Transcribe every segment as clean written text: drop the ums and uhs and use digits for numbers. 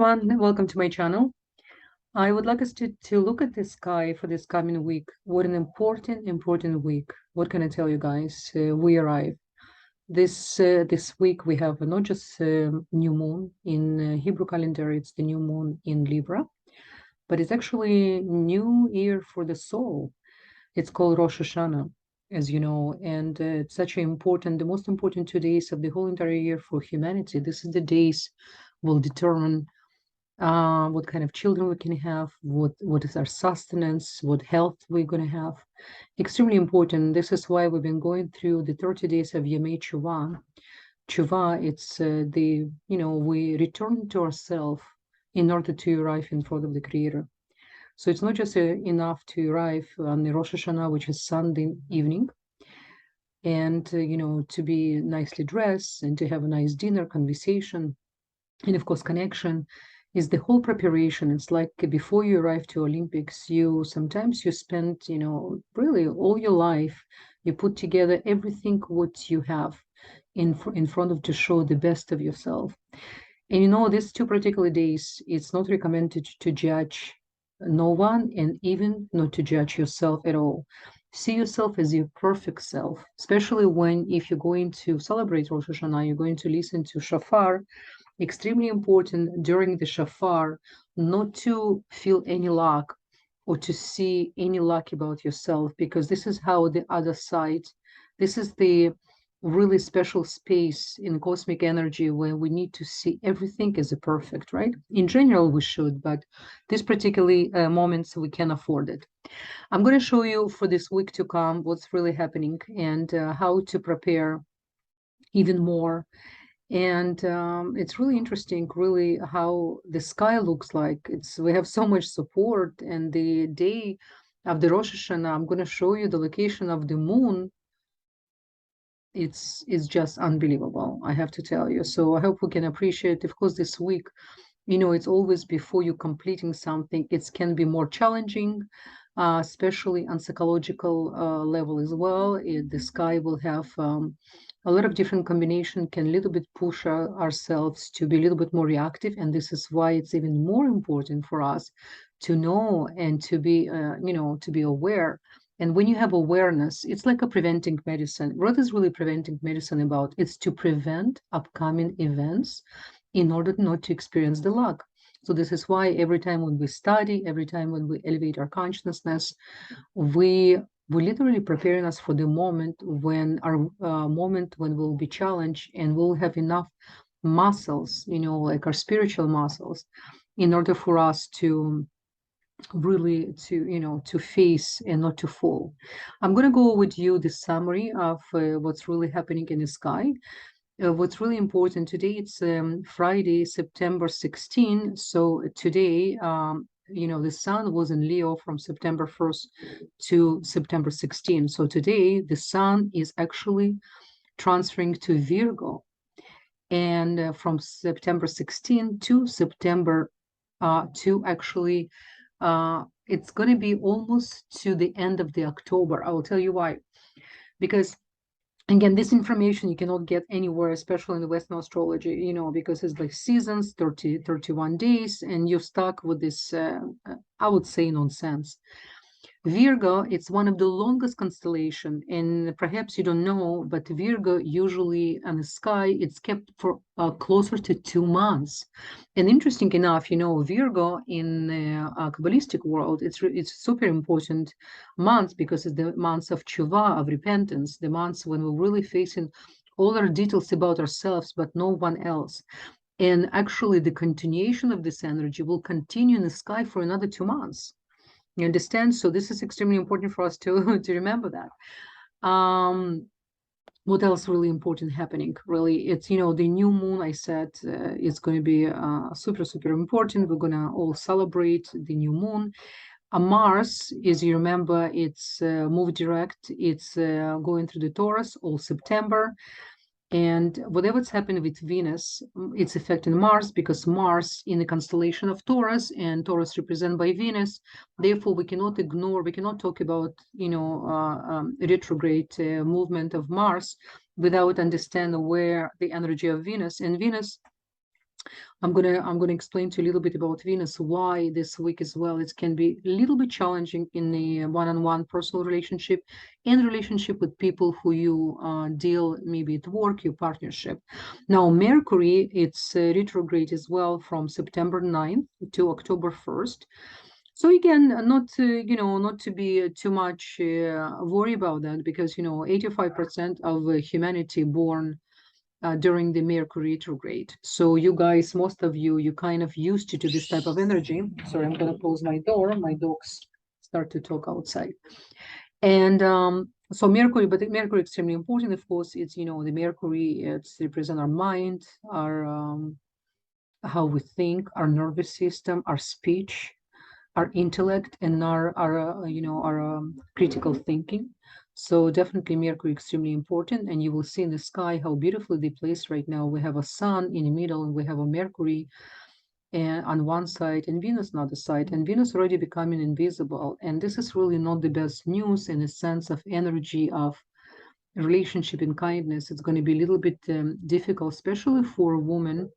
everyone, welcome to my channel. I would like us to look at the sky for this coming week. What an important week. What can I tell you guys? We arrive. This week we have not just new moon in Hebrew calendar, it's the new moon in Libra, but it's actually new year for the soul. It's called Rosh Hashana, as you know, and it's such an the most important 2 days of the whole entire year for humanity. This is the days will determine what kind of children we can have, what is our sustenance, what health we're going to have. Extremely important. This is why we've been going through the 30 days of Yemei Tshuva. Tshuva, it's we return to ourselves in order to arrive in front of the Creator. So it's not just enough to arrive on the Rosh Hashanah, which is Sunday evening, and to be nicely dressed and to have a nice dinner, conversation, and of course connection. Is the whole preparation. It's like before you arrive to Olympics, sometimes you spend, really all your life, you put together everything what you have in front of to show the best of yourself. And these 2 particular days, it's not recommended to judge no one, and even not to judge yourself at all. See yourself as your perfect self, especially if you're going to celebrate Rosh Hashanah, you're going to listen to shofar. Extremely important during the shofar not to feel any lack or to see any lack about yourself, because this is how the other side, this is the really special space in cosmic energy where we need to see everything as a perfect, right? In general, we should, but this particularly moments we can afford it. I'm going to show you for this week to come what's really happening and how to prepare even more. And it's really interesting, really, how the sky looks like. We have so much support, and the day of the Rosh Hashanah, I'm going to show you the location of the moon. It's just unbelievable, I have to tell you. So I hope we can appreciate, of course, this week. It's always before you completing something, it can be more challenging, especially on psychological level as well. The sky will have a lot of different combination, can a little bit push ourselves to be a little bit more reactive, and this is why it's even more important for us to know and to be to be aware. And when you have awareness, it's like a preventing medicine. What is really preventing medicine about? It's to prevent upcoming events in order not to experience the luck. So this is why every time when we study, every time when we elevate our consciousness, we're literally preparing us for the moment when we'll be challenged, and we'll have enough muscles, like our spiritual muscles, in order for us to really to face and not to fall. I'm going to go with you the summary of what's really happening in the sky. What's really important today, it's Friday, September 16. So today, the sun was in Leo from September 1st to September 16. So today, the sun is actually transferring to Virgo. And from September 16 to September to actually, it's going to be almost to the end of the October. I will tell you why. Because again, this information you cannot get anywhere, especially in the Western astrology, because it's like seasons, 31 days, and you're stuck with this, I would say, nonsense. Virgo, it's one of the longest constellation, and perhaps you don't know, but Virgo usually on the sky, it's kept for closer to 2 months. And interesting enough, Virgo in the Kabbalistic world, it's super important months, because it's the months of tshuva, of repentance, the months when we're really facing all our details about ourselves, but no one else. And actually, the continuation of this energy will continue in the sky for another 2 months. You understand? So this is extremely important for us to remember that. What else really important happening? Really, it's, the new moon, I said, is going to be super, super important. We're going to all celebrate the new moon. Mars, as you remember, it's moved direct. It's going through the Taurus all September. And whatever's happening with Venus, it's affecting Mars, because Mars in the constellation of Taurus, and Taurus represented by Venus. Therefore, we cannot ignore, we cannot talk about, retrograde movement of Mars without understanding where the energy of Venus. And Venus I'm gonna explain to you a little bit about Venus, why this week as well. It can be a little bit challenging in the one-on-one personal relationship and relationship with people who you deal maybe at work, your partnership. Now, Mercury, it's retrograde as well from September 9th to October 1st. So again, not to, not to be too much worry about that, because 85% of humanity born during the Mercury retrograde. So you guys, most of you, you kind of used to this type of energy. Sorry, I'm going to close my door. My dogs start to talk outside. And so Mercury, but the Mercury extremely important, of course. It's, the Mercury, it's represent our mind, our how we think, our nervous system, our speech, our intellect, and our critical thinking. So definitely Mercury extremely important, and you will see in the sky how beautifully they placed right now. We have a sun in the middle, and we have a Mercury and on one side and Venus on the other side, and Venus already becoming invisible. And this is really not the best news in the sense of energy of relationship and kindness. It's going to be a little bit difficult, especially for a woman,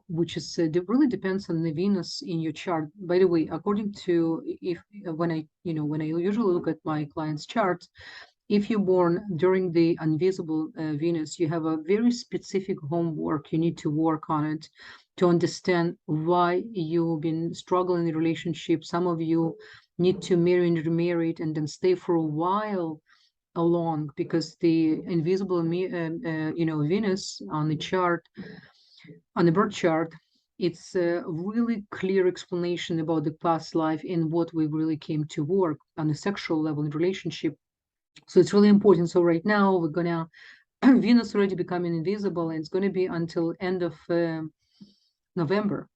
which is really depends on the Venus in your chart. By the way, according to, if when I usually look at my clients' charts, if you're born during the invisible Venus, you have a very specific homework. You need to work on it to understand why you've been struggling in a relationship. Some of you need to marry and remarry and then stay for a while along, because the invisible Venus on the chart, on the birth chart, it's a really clear explanation about the past life and what we really came to work on a sexual level in relationship. So it's really important. So right now we're gonna Venus already becoming invisible, and it's going to be until end of November.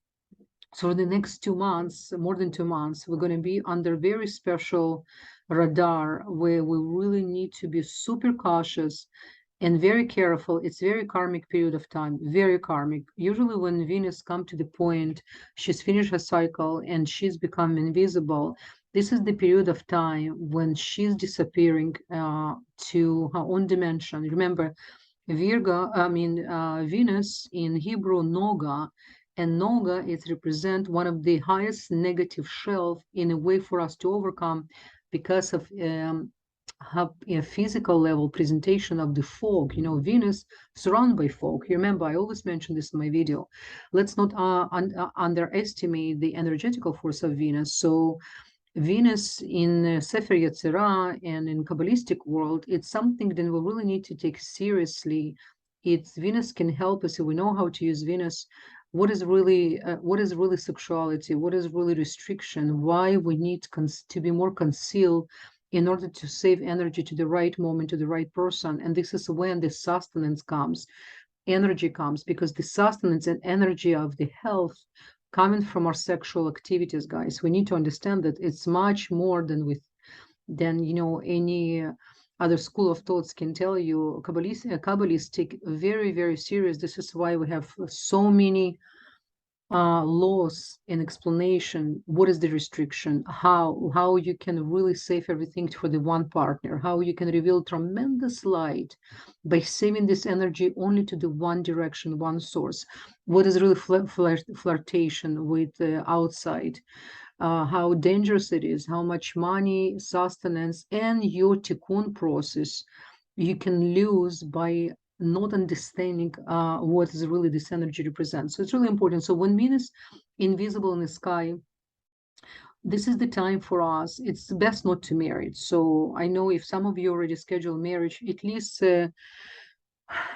So for the next 2 months, more than 2 months, we're going to be under very special radar, where we really need to be super cautious and very careful. It's very karmic period of time, very karmic. Usually when Venus come to the point, she's finished her cycle and she's become invisible. This is the period of time when she's disappearing to her own dimension. Remember, Venus in Hebrew, Noga, and Noga is represent one of the highest negative shelf in a way for us to overcome, because of have a physical level presentation of the fog. Venus surrounded by fog. You remember, I always mention this in my video. Let's not underestimate the energetical force of Venus. So Venus in Sefer Yezirah and in Kabbalistic world, it's something that we really need to take seriously. It's Venus can help us if we know how to use Venus. What is really sexuality? What is really restriction? Why we need to be more concealed in order to save energy to the right moment, to the right person. And this is when the sustenance comes, energy comes, because the sustenance and energy of the health coming from our sexual activities, guys. We need to understand that it's much more than any other school of thoughts can tell you. Kabbalistic, very, very serious. This is why we have so many laws and explanation. What is the restriction? How you can really save everything for the one partner? How you can reveal tremendous light by saving this energy only to the one direction, one source? What is really flirtation with the outside? How dangerous it is? How much money, sustenance, and your tikkun process you can lose by not understanding what is really this energy represents. So it's really important. So when Venus invisible in the sky, this is the time for us. It's best not to marry. So I know if some of you already scheduled marriage, at least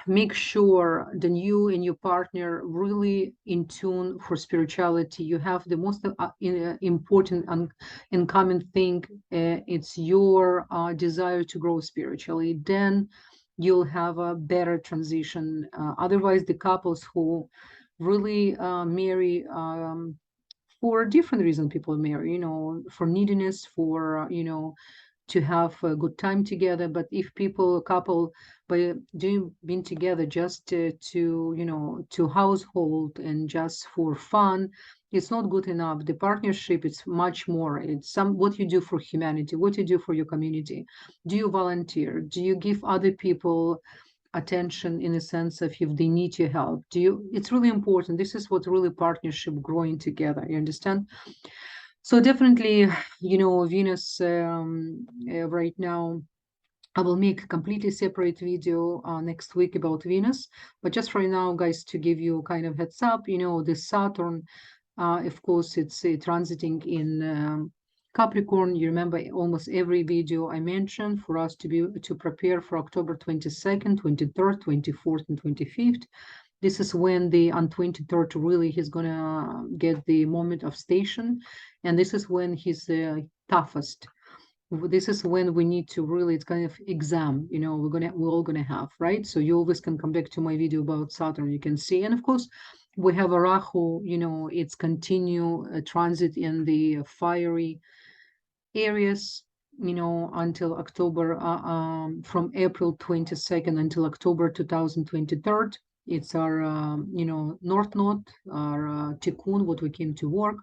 make sure that you and your partner really in tune for spirituality. You have the most important and common thing. It's your desire to grow spiritually. Then you'll have a better transition. Otherwise, the couples who really marry for a different reason, people marry, for neediness, for to have a good time together. But if couple by doing being together just to household and just for fun, it's not good enough. The partnership is much more. It's what you do for humanity, what you do for your community. Do you volunteer? Do you give other people attention in a sense of if they need your help. It's really important. This is what really partnership growing together. You understand? So definitely, Venus right now, I will make a completely separate video next week about Venus. But just right now, guys, to give you kind of heads up, this Saturn, of course, it's transiting in Capricorn. You remember almost every video I mentioned for us to prepare for October 22nd, 23rd, 24th, and 25th. This is when on 23rd really he's gonna get the moment of station, and this is when he's toughest. This is when we need to really, it's kind of exam, we're all gonna have, right? So you always can come back to my video about Saturn, you can see. And of course, we have a Rahu, it's continue transit in the fiery areas, until October, from April 22nd until October 2023. It's our, North Node, our Tikkun, what we came to work.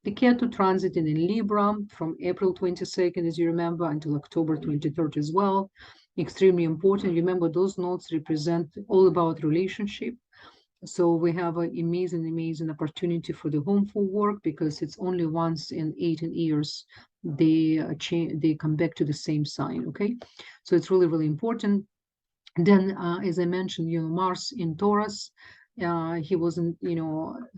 The Ketu transit in Libra from April 22nd, as you remember, until October 23rd as well. Extremely important. Remember, those nodes represent all about relationship. So we have an amazing, amazing opportunity for the homeful work, because it's only once in 18 years they come back to the same sign. Okay, so it's really, really important. Then, as I mentioned, Mars in Taurus. He wasn't,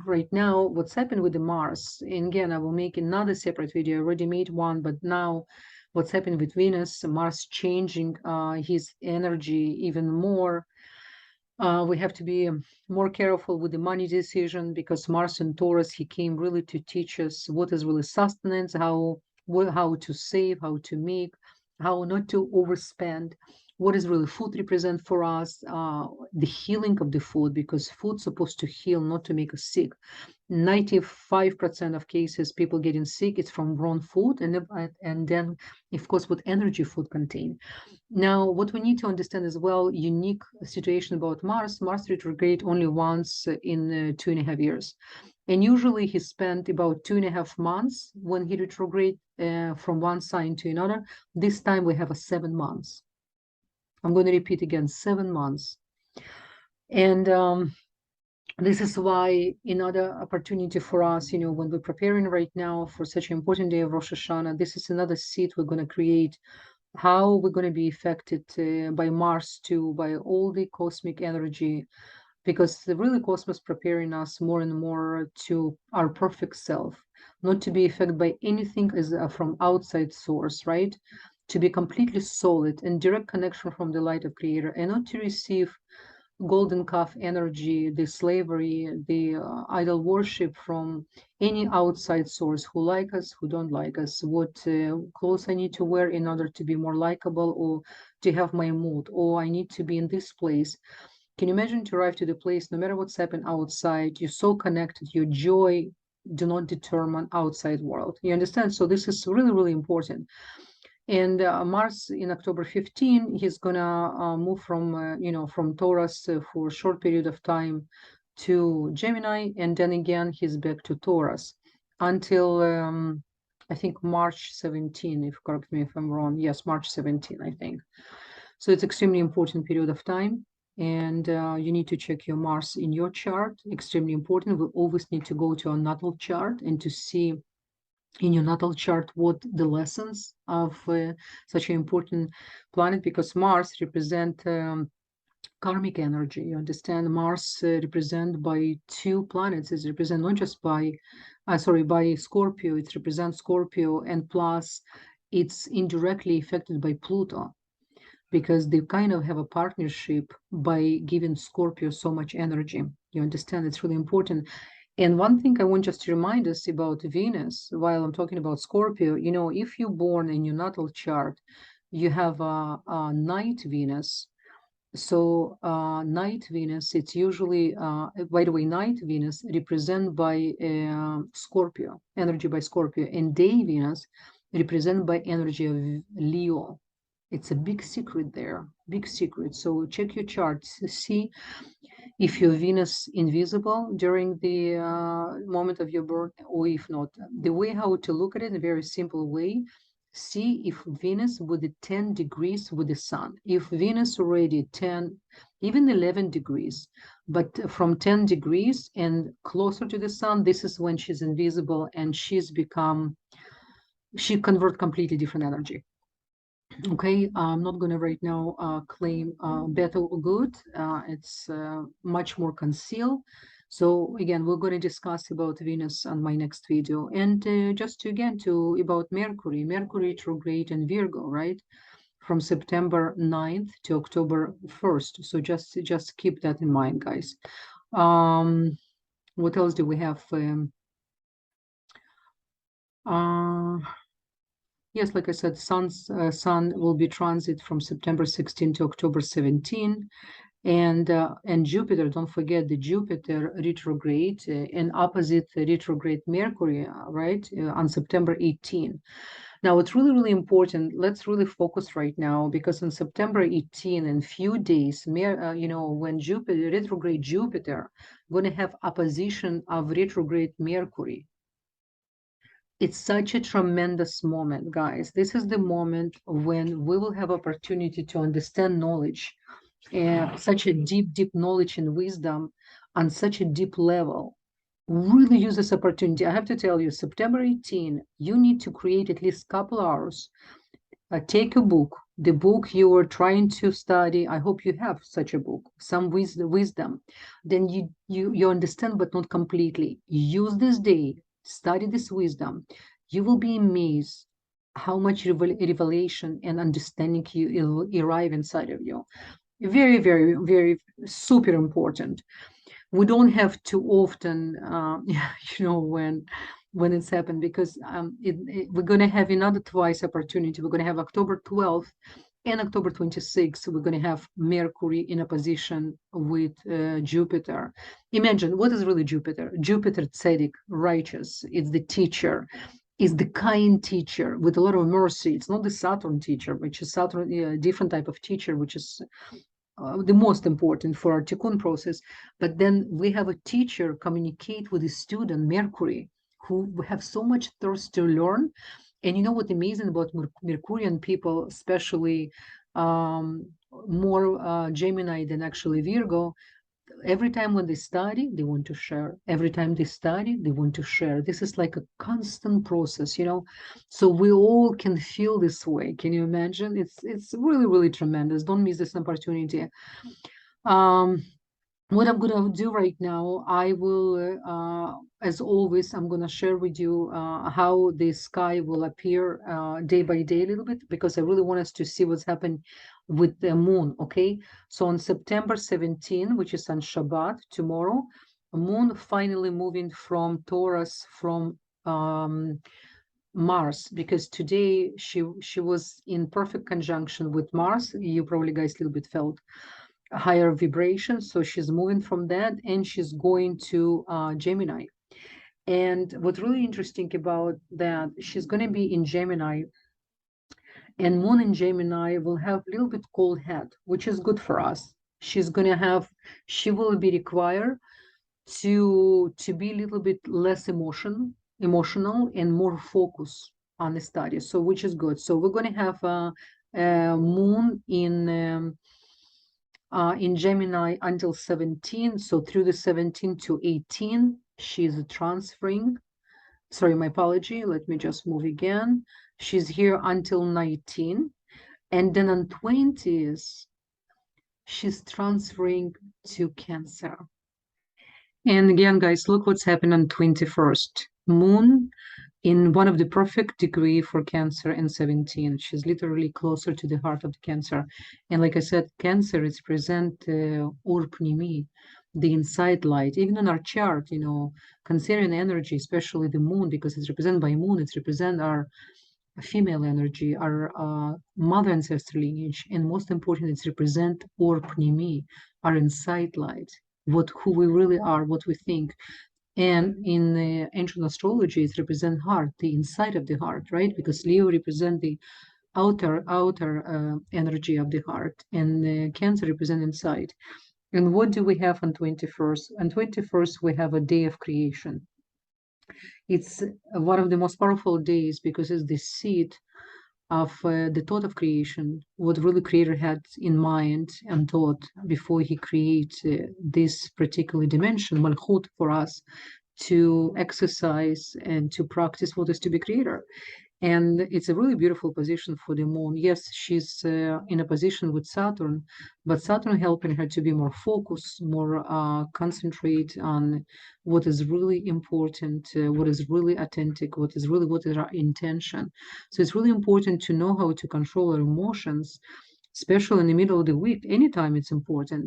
right now, what's happened with the Mars. And again, I will make another separate video. I already made one, but now what's happened with Venus, Mars changing his energy even more. We have to be more careful with the money decision, because Mars and Taurus, he came really to teach us what is really sustenance, how to save, how to make, how not to overspend, what is really food represent for us, the healing of the food, because food's supposed to heal, not to make us sick. 95% of cases people getting sick, it's from wrong food, and then of course what energy food contain. Now, what we need to understand as well, unique situation about Mars retrograde only once in 2.5 years. And usually he spent about 2.5 months when he retrograde from one sign to another. This time we have a 7 months. I'm going to repeat again, 7 months. And this is why another opportunity for us, when we're preparing right now for such an important day of Rosh Hashana, this is another seed we're going to create, how we're going to be affected by Mars too, by all the cosmic energy, because the really cosmos preparing us more and more to our perfect self, not to be affected by anything as from outside source, right? To be completely solid and direct connection from the light of Creator, and not to receive golden calf energy, the slavery, the idol worship from any outside source, who like us, who don't like us, what clothes I need to wear in order to be more likable, or to have my mood, or I need to be in this place. Can you imagine to arrive to the place, no matter what's happened outside, you're so connected, your joy do not determine outside world. You understand? So this is really, really important. And Mars in October 15, he's gonna move from from Taurus for a short period of time to Gemini, and then again he's back to Taurus until I think March 17. If correct me if I'm wrong. Yes, March 17, I think. So it's extremely important period of time, and you need to check your Mars in your chart. Extremely important. We always need to go to our natal chart and to see in your natal chart what the lessons of such an important planet, because Mars represent karmic energy. You understand? Mars represent by 2 planets. It's represent not just by by Scorpio. It represents Scorpio, and plus it's indirectly affected by Pluto, because they kind of have a partnership by giving Scorpio so much energy. You understand? It's really important. And one thing I want just to remind us about Venus, while I'm talking about Scorpio, if you're born in your natal chart, you have a night Venus. So night Venus, it's usually, by the way, night Venus represented by Scorpio, energy by Scorpio, and day Venus represented by energy of Leo. It's a big secret there, big secret. So check your charts, see if your Venus invisible during the moment of your birth, or if not. The way how to look at it, a very simple way, see if Venus with the 10 degrees with the sun. If Venus already 10, even 11 degrees, but from 10 degrees and closer to the sun, this is when she's invisible and she convert completely different energy. Okay, I'm not going to right now claim better or good. It's much more concealed. So again, we're going to discuss about Venus on my next video. And about Mercury retrograde in Virgo, right? From September 9th to October 1st. So just keep that in mind, guys. What else do we have? Yes, like I said, Sun will be transit from September 16 to October 17, and Jupiter. Don't forget the Jupiter retrograde and opposite retrograde Mercury, right, on September 18. Now, it's really, really important. Let's really focus right now because on September 18, in few days, when Jupiter retrograde Jupiter, going to have opposition of retrograde Mercury. It's such a tremendous moment, guys. This is the moment when we will have opportunity to understand knowledge, such a deep knowledge and wisdom on such a deep level. Really use this opportunity. I have to tell you, September 18, you need to create at least a couple hours. Take a book, the book you are trying to study. I hope you have such a book, some wisdom. Then you understand, but not completely. Use this day, study this wisdom. You will be amazed how much revelation and understanding you arrive inside of you. Very, very, very super important. We don't have too often, when it's happened because we're going to have another twice opportunity. We're going to have October 12th and October 26th. We're going to have Mercury in opposition with Jupiter. Imagine, what is really Jupiter? Jupiter, tzedek, righteous. It's the teacher. Is the kind teacher with a lot of mercy. It's not the Saturn teacher, which is Saturn, a different type of teacher, which is the most important for our tikkun process. But then we have a teacher communicate with a student, Mercury, who have so much thirst to learn. And you know what amazing about Mercurian people, especially more Gemini than actually Virgo, every time when they study, they want to share. Every time they study, they want to share. This is like a constant process, So we all can feel this way. Can you imagine? It's really, really tremendous. Don't miss this opportunity. What I'm going to do right now, I will, as always, I'm going to share with you how the sky will appear day by day a little bit, because I really want us to see what's happening with the moon, okay? So on September 17, which is on Shabbat, tomorrow, moon finally moving from Taurus, from Mars, because today she was in perfect conjunction with Mars. You probably guys a little bit felt higher vibration, so she's moving from that and she's going to Gemini. And what's really interesting about that, she's going to be in Gemini, and moon in Gemini will have a little bit cold head, which is good for us. She will be required to be a little bit less emotional and more focus on the study, so which is good. So we're going to have a moon in Gemini until 17. So through the 17 to 18, she's transferring. Sorry, my apology. Let me just move again. She's here until 19. And then on 20s, she's transferring to Cancer. And again, guys, look what's happened on 21st. Moon in one of the perfect degree for Cancer in 17. She's literally closer to the heart of the Cancer. And like I said, Cancer is present Or Pnimi, the inside light. Even in our chart, Cancerian energy, especially the moon, because it's represented by moon, it's represent our female energy, our mother ancestral lineage, and most important, it's represent Or Pnimi, our inside light, who we really are, what we think. And in ancient astrology, it represents heart, the inside of the heart, right? Because Leo represents the outer energy of the heart, and Cancer represents inside. And what do we have on 21st? On 21st, we have a day of creation. It's one of the most powerful days because it's the seed of the thought of creation, what really creator had in mind and thought before he created this particular dimension, malchut, for us to exercise and to practice what is to be creator. And it's a really beautiful position for the moon. Yes, she's in a position with Saturn, but Saturn helping her to be more focused, more concentrate on what is really important, what is really authentic, what is our intention. So it's really important to know how to control our emotions, especially in the middle of the week. Anytime it's important,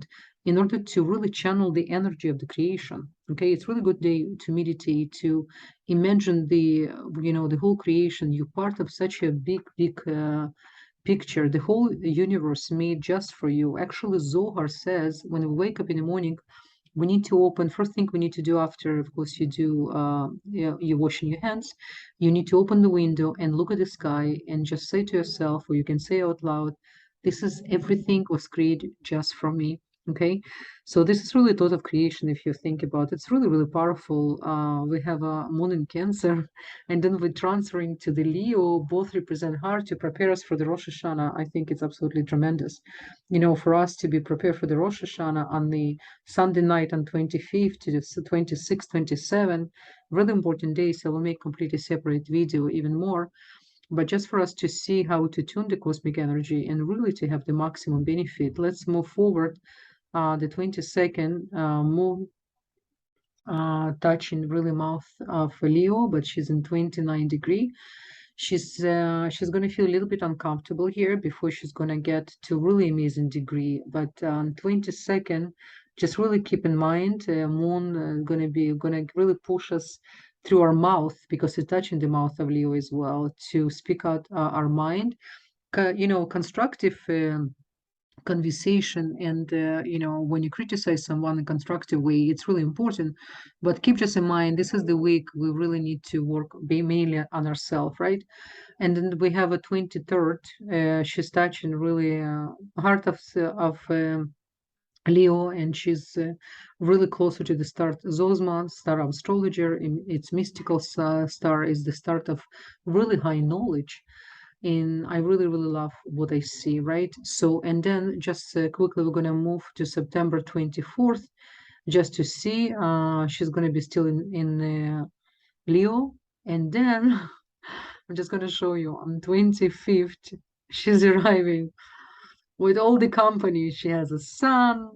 in order to really channel the energy of the creation. Okay, it's really good day to meditate, to imagine the the whole creation. You're part of such a big picture, the whole universe made just for you. Actually, Zohar says when we wake up in the morning, we need to open. First thing we need to do after, of course, you're washing your hands, you need to open the window and look at the sky and just say to yourself, or you can say out loud, this is everything was created just for me. Okay, so this is really a thought of creation. If you think about it, it's really powerful. We have a moon in Cancer, and then we're transferring to the Leo. Both represent heart to prepare us for the Rosh Hashanah. I think it's absolutely tremendous, for us to be prepared for the Rosh Hashanah on the Sunday night on 25th to the 26th, 27th. Really important day, so we'll make completely separate video even more. But just for us to see how to tune the cosmic energy and really to have the maximum benefit, let's move forward. The 22nd moon touching really mouth of Leo, but she's in 29 degree. She's going to feel a little bit uncomfortable here before she's going to get to really amazing degree. But on 22nd, just really keep in mind, moon going to really push us through our mouth, because it's touching the mouth of Leo as well, to speak out our mind. Constructive conversation, and when you criticize someone in a constructive way, it's really important. But keep just in mind, this is the week we really need to work mainly on ourselves, right? And then we have a 23rd, she's touching really heart of Leo, and she's really closer to the start Zosma, star of astrologer. Its mystical star is the start of really high knowledge, and I really love what I see, right? So, and then just quickly, we're gonna move to September 24th, just to see. She's gonna be still in Leo, and then I'm just gonna show you on 25th, she's arriving with all the company. She has a son,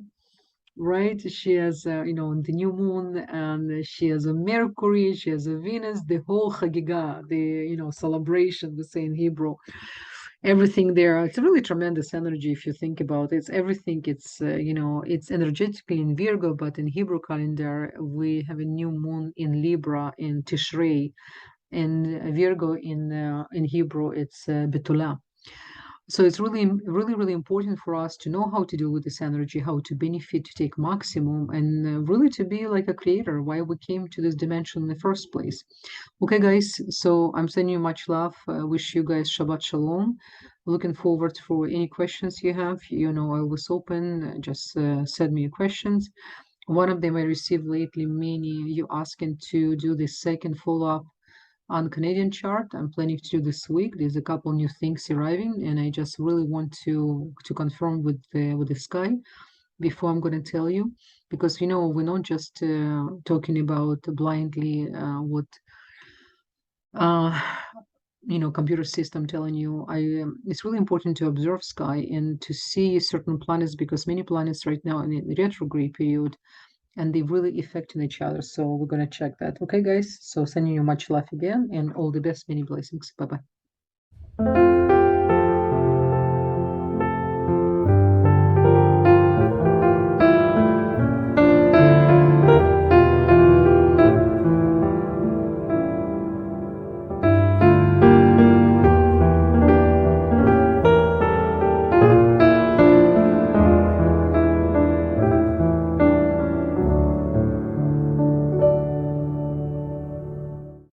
right? She has, the new moon, and she has a Mercury, she has a Venus, the whole Chagiga, the, celebration, we say in Hebrew, everything there. It's a really tremendous energy if you think about it. It's everything. It's energetically in Virgo, but in Hebrew calendar, we have a new moon in Libra in Tishrei, and Virgo in Hebrew, it's Betula. So it's really important for us to know how to deal with this energy, how to benefit, to take maximum, and really to be like a creator, why we came to this dimension in the first place. Okay, guys, so I'm sending you much love. Wish you guys Shabbat Shalom. Looking forward for any questions you have. I was open. Just send me your questions. One of them I received lately, many you asking to do the second follow-up on Canadian chart. I'm planning to do this week. There's a couple new things arriving, and I just really want to confirm with the sky before I'm going to tell you, because we're not just talking about blindly what uh, computer system telling you. It's really important to observe sky and to see certain planets, because many planets right now in the retrograde period, and they really affecting each other. So we're going to check that. Okay, guys, so sending you much love again, and all the best, many blessings. Bye bye.